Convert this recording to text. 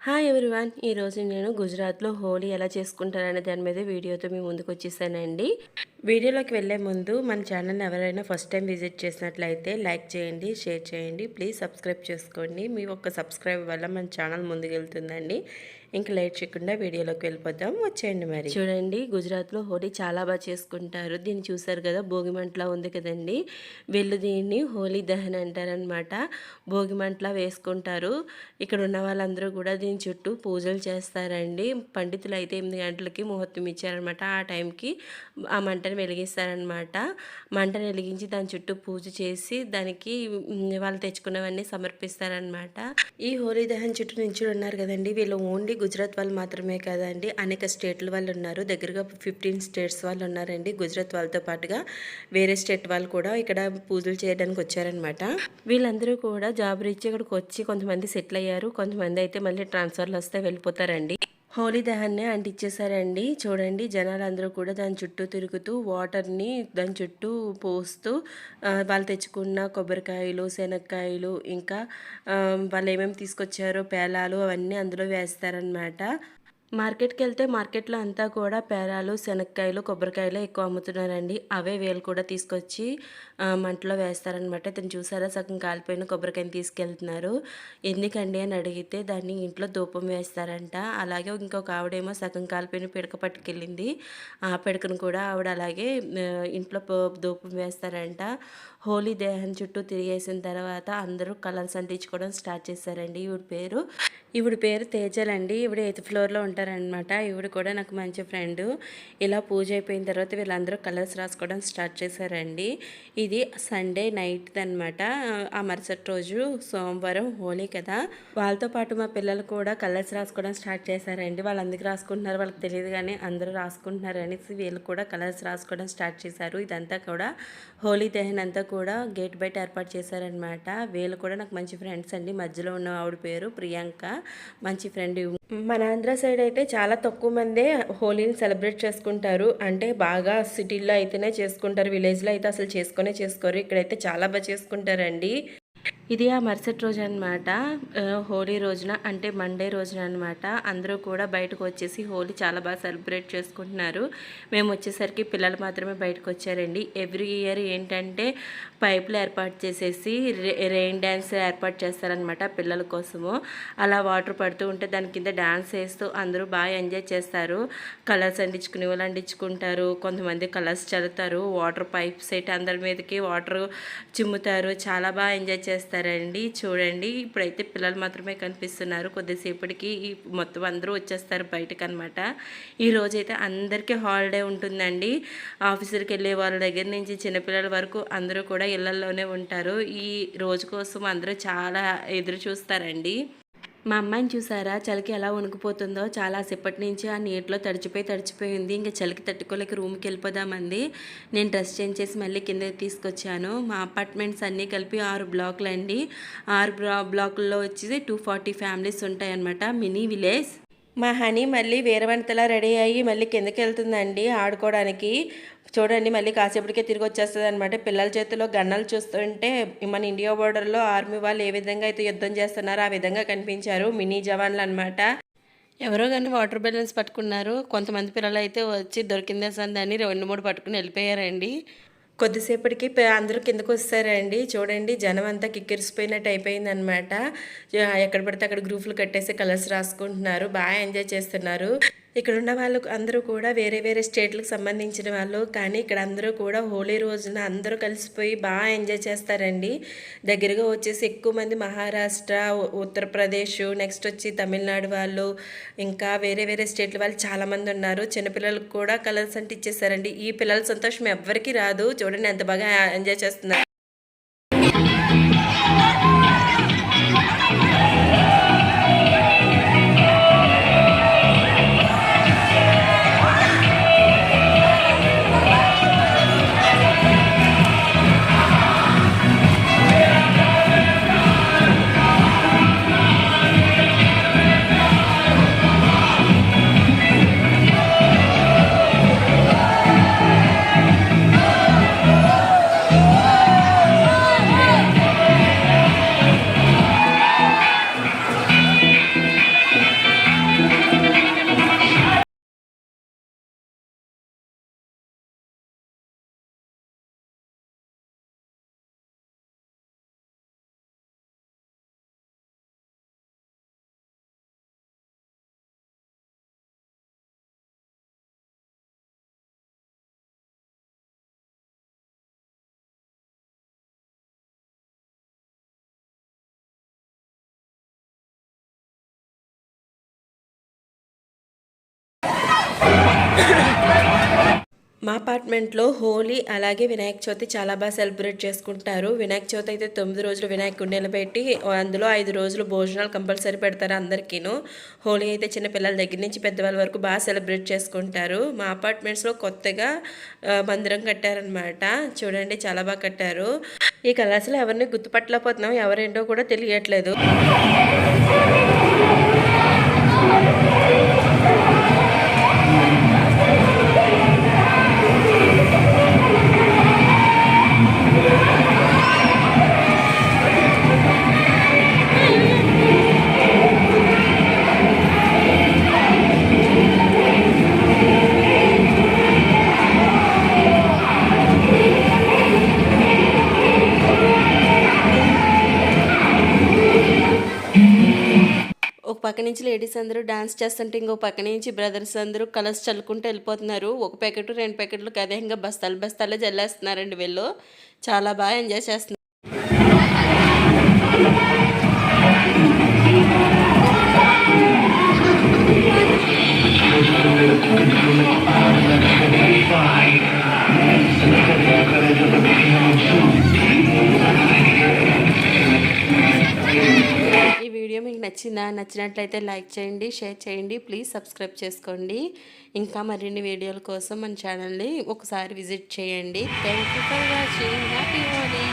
Hi everyone. ఈరోజు నేను గుజరాత్లో హోలీ ఎలా చేసుకుంటారనే దాని మీద వీడియోతో మీ ముందుకు వచ్చేసానండి. వీడియోలోకి వెళ్ళే ముందు మన ఛానల్ని ఎవరైనా ఫస్ట్ టైం విజిట్ చేసినట్లయితే లైక్ చేయండి, షేర్ చేయండి, ప్లీజ్ సబ్స్క్రైబ్ చేసుకోండి. మీ ఒక్క సబ్స్క్రైబ్ వల్ల మన ఛానల్ ముందుకు వెళ్తుందండి. ఇంక లేట్ చేయకుండా వీడియోలోకి వెళ్ళిపోదాం, వచ్చేయండి. మరి చూడండి, గుజరాత్లో హోలీ చాలా బాగా చేసుకుంటారు. దీన్ని చూసారు కదా, భోగిమంటలా ఉంది కదండి. వీళ్ళు దీన్ని హోలీ దహన్ అంటారనమాట. భోగిమంటలా వేసుకుంటారు. ఇక్కడ ఉన్న వాళ్ళందరూ కూడా దీని చుట్టూ పూజలు చేస్తారండి. పండితులు అయితే 8 గంటలకి ముహూర్తం ఇచ్చారనమాట. ఆ టైంకి ఆ మంటను వెలిగిస్తారనమాట. మంటను వెలిగించి దాని చుట్టూ పూజ చేసి దానికి వాళ్ళు తెచ్చుకున్నవన్నీ సమర్పిస్తారనమాట. ఈ హోలీ దహన్ చుట్టూ నుంచి ఉన్నారు కదండి, వీళ్ళు ఓన్లీ గుజరాత్ వాళ్ళు మాత్రమే కదండి, అనేక స్టేట్ల వాళ్ళు ఉన్నారు. దగ్గరగా 15 స్టేట్స్ వాళ్ళు ఉన్నారండి. గుజరాత్ వాళ్ళతో పాటుగా వేరే స్టేట్ వాళ్ళు కూడా ఇక్కడ పూజలు చేయడానికి వచ్చారనమాట. వీళ్ళందరూ కూడా జాబ్ రీచ్ ఇక్కడికి వచ్చి కొంతమంది సెటిల్ అయ్యారు, కొంతమంది అయితే మళ్ళీ ట్రాన్స్ఫర్లు వస్తే వెళ్ళిపోతారండి. హోలీ దహన్నే అంటించేశారండి. చూడండి, జనాలందరూ కూడా దాని చుట్టూ తిరుగుతూ వాటర్ని దాని చుట్టూ పోస్తూ వాళ్ళు తెచ్చుకున్న కొబ్బరికాయలు, శనక్కాయలు, ఇంకా వాళ్ళు ఏమేమి తీసుకొచ్చారో పేలాలు అవన్నీ అందులో వేస్తారనమాట. మార్కెట్కి వెళ్తే మార్కెట్లో అంతా కూడా పేరాలు, శనక్కాయలు, కొబ్బరికాయలు ఎక్కువ అమ్ముతున్నారండి. అవే వీళ్ళు కూడా తీసుకొచ్చి మంటలో వేస్తారనమాట. ఇతను చూసారా, సగం కాలిపోయిన కొబ్బరికాయని తీసుకెళ్తున్నారు. ఎందుకండి అని అడిగితే దాన్ని ఇంట్లో ధూపం వేస్తారంట. అలాగే ఇంకొక ఆవిడేమో సగం కాలిపోయిన పిడక పట్టుకెళ్ళింది. ఆ పిడకను కూడా ఆవిడ అలాగే ఇంట్లో ధూపం వేస్తారంట. హోలీ దహన్ చుట్టూ తిరిగేసిన తర్వాత అందరూ కలర్స్ అంటించుకోవడం స్టార్ట్ చేశారండి. ఈవిడ పేరు తేజలండి. ఈవిడ 8th ఫ్లోర్లో ఉంటారనమాట. ఈవిడ కూడా నాకు మంచి ఫ్రెండ్. ఇలా పూజ అయిపోయిన తర్వాత వీళ్ళందరూ కలర్స్ రాసుకోవడం స్టార్ట్ చేశారండి. ఇది సండే నైట్ అనమాట. ఆ మరుసటి రోజు సోమవారం హోలీ కదా. వాళ్ళతో పాటు మా పిల్లలు కూడా కలర్స్ రాసుకోవడం స్టార్ట్ చేశారండి. వాళ్ళు అందుకు రాసుకుంటున్నారు వాళ్ళకి తెలియదు, కానీ అందరూ రాసుకుంటున్నారు అనేసి వీళ్ళు కూడా కలర్స్ రాసుకోవడం స్టార్ట్ చేశారు. ఇదంతా కూడా హోలీ దహన్ అంతా కూడా గేట్ బయట ఏర్పాటు చేశారనమాట. వీళ్ళు కూడా నాకు మంచి ఫ్రెండ్స్ అండి. మధ్యలో ఉన్న ఆవిడ పేరు ప్రియాంక, మంచి ఫ్రెండ్. మన ఆంధ్ర సైడ్ అయితే చాలా తక్కువ మందే హోలీని సెలబ్రేట్ చేసుకుంటారు. అంటే బాగా సిటీల్లో అయితేనే చేసుకుంటారు, విలేజ్లో అయితే అసలు చేసుకోరు. ఇక్కడైతే చాలా బాగా చేసుకుంటారండి. ఇది ఆ మరుసటి రోజు అనమాట. హోలీ రోజున, అంటే మండే రోజున అనమాట. అందరూ కూడా బయటకు వచ్చేసి హోలీ చాలా బాగా సెలబ్రేట్ చేసుకుంటున్నారు. మేము వచ్చేసరికి పిల్లలు మాత్రమే బయటకు వచ్చారండి. ఎవ్రీ ఇయర్ ఏంటంటే పైపులు ఏర్పాటు చేసేసి రెయిన్ డ్యాన్స్ ఏర్పాటు చేస్తారనమాట పిల్లల కోసము. అలా వాటర్ పడుతూ ఉంటే దాని కింద డ్యాన్స్ వేస్తూ అందరూ బాగా ఎంజాయ్ చేస్తారు. కలర్స్ అంటించుకునే వాళ్ళు అంటించుకుంటారు, కొంతమంది కలర్స్ చల్లుతారు, వాటర్ పైప్స్ అయితే అందరి మీదకి వాటర్ చిమ్ముతారు. చాలా బాగా ఎంజాయ్ చేస్తారండి. చూడండి, ఇప్పుడైతే పిల్లలు మాత్రమే కనిపిస్తున్నారు. కొద్దిసేపటికి మొత్తం అందరూ వచ్చేస్తారు బయటకు అనమాట. ఈ రోజైతే అందరికీ హాలిడే ఉంటుందండి. ఆఫీసులకు వెళ్ళే వాళ్ళ దగ్గర నుంచి చిన్నపిల్లల వరకు అందరూ కూడా ఇళ్లలోనే ఉంటారు. ఈ రోజు కోసం అందరూ చాలా ఎదురు చూస్తారండి. మా అమ్మాయిని చూసారా, చలికి ఎలా వణుకుపోతుందో. చాలా సేపటి నుంచి ఆ నీటిలో తడిచిపోయింది. ఇంకా చలికి తట్టుకోలేక రూమ్కి వెళ్ళిపోదామంది. నేను డ్రెస్ చేంజ్ చేసి మళ్ళీ కిందకి తీసుకొచ్చాను. మా అపార్ట్మెంట్స్ అన్నీ కలిపి 6 బ్లాకులు అండి. 6 బ్లాకుల్లో వచ్చి 240 ఫ్యామిలీస్ ఉంటాయన్నమాట. Mini village. మా హనీ మళ్ళీ వీరవంతలా రెడీ అయ్యి మళ్ళీ కిందకి వెళ్తుందండి ఆడుకోవడానికి. చూడండి, మళ్ళీ కాసేపటికే తిరిగి వచ్చేస్తుంది అనమాట. పిల్లల చేతిలో గన్నలు చూస్తుంటే మన ఇండియా బోర్డర్లో ఆర్మీ వాళ్ళు ఏ విధంగా అయితే యుద్ధం చేస్తున్నారో ఆ విధంగా కనిపించారు. మినీ జవాన్లు అనమాట. ఎవరో కానీ వాటర్ బ్యాలెన్స్ పట్టుకున్నారు. కొంతమంది పిల్లలు అయితే వచ్చి దొరికిందే సందని 2-3 పట్టుకుని వెళ్ళిపోయారండి. కొద్దిసేపటికి అందరూ కిందకు వస్తారండి. చూడండి, జనం అంతా కిక్కిరిసిపోయినట్టు అయిపోయింది అనమాట. ఎక్కడ పడితే అక్కడ గ్రూపులు కట్టేసి కలర్స్ రాసుకుంటున్నారు, బాగా ఎంజాయ్ చేస్తున్నారు. ఇక్కడ ఉన్న వాళ్ళు అందరూ కూడా వేరే వేరే స్టేట్లకు సంబంధించిన వాళ్ళు, కానీ ఇక్కడ అందరూ కూడా హోలీ రోజున అందరూ కలిసిపోయి బాగా ఎంజాయ్ చేస్తారండి. దగ్గరగా వచ్చేసి ఎక్కువ మంది మహారాష్ట్ర, ఉత్తరప్రదేశ్, నెక్స్ట్ వచ్చి తమిళనాడు వాళ్ళు, ఇంకా వేరే వేరే స్టేట్ల వాళ్ళు చాలామంది ఉన్నారు. చిన్నపిల్లలకు కూడా కలర్స్ అంటే ఇచ్చేసారండి. ఈ పిల్లల సంతోషం ఎవ్వరికీ రాదు. చూడండి ఎంత బాగా ఎంజాయ్ చేస్తున్నారు. మా అపార్ట్మెంట్లో హోలీ అలాగే వినాయక చవితి చాలా బాగా సెలబ్రేట్ చేసుకుంటారు. వినాయక చవితి అయితే 9 రోజులు వినాయకుడిని నిలబెట్టి అందులో 5 రోజులు భోజనాలు కంపల్సరీ పెడతారు అందరికీను. హోలీ అయితే చిన్న పిల్లల దగ్గర నుంచి పెద్దవాళ్ళ వరకు బాగా సెలబ్రేట్ చేసుకుంటారు. మా అపార్ట్మెంట్స్లో కొత్తగా మందిరం కట్టారనమాట. చూడండి చాలా బాగా కట్టారు. ఈ కలర్స్లో ఎవరిని గుర్తుపట్టలేకపోతున్నాం, ఎవరేంటో కూడా తెలియట్లేదు. ఒక పక్క నుంచి లేడీస్ అందరూ డాన్స్ చేస్తుంటే ఇంకో పక్క నుంచి బ్రదర్స్ అందరూ కలర్స్ చల్లుకుంటూ వెళ్ళిపోతున్నారు. ఒక ప్యాకెట్ 2 ప్యాకెట్లు కదేహంగా బస్తాలు బస్తాలే జల్లేస్తున్నారండి వీళ్ళు. చాలా బాగా ఎంజాయ్ చేస్తున్నారు. ఈ వీడియో మీకు నచ్చినట్లయితే లైక్ చేయండి, షేర్ చేయండి, ప్లీజ్ సబ్స్క్రైబ్ చేసుకోండి. ఇంకా మరిన్ని వీడియోల కోసం మన ఛానల్ని ఒకసారి విజిట్ చేయండి. Thank you for watching. Happy Holi.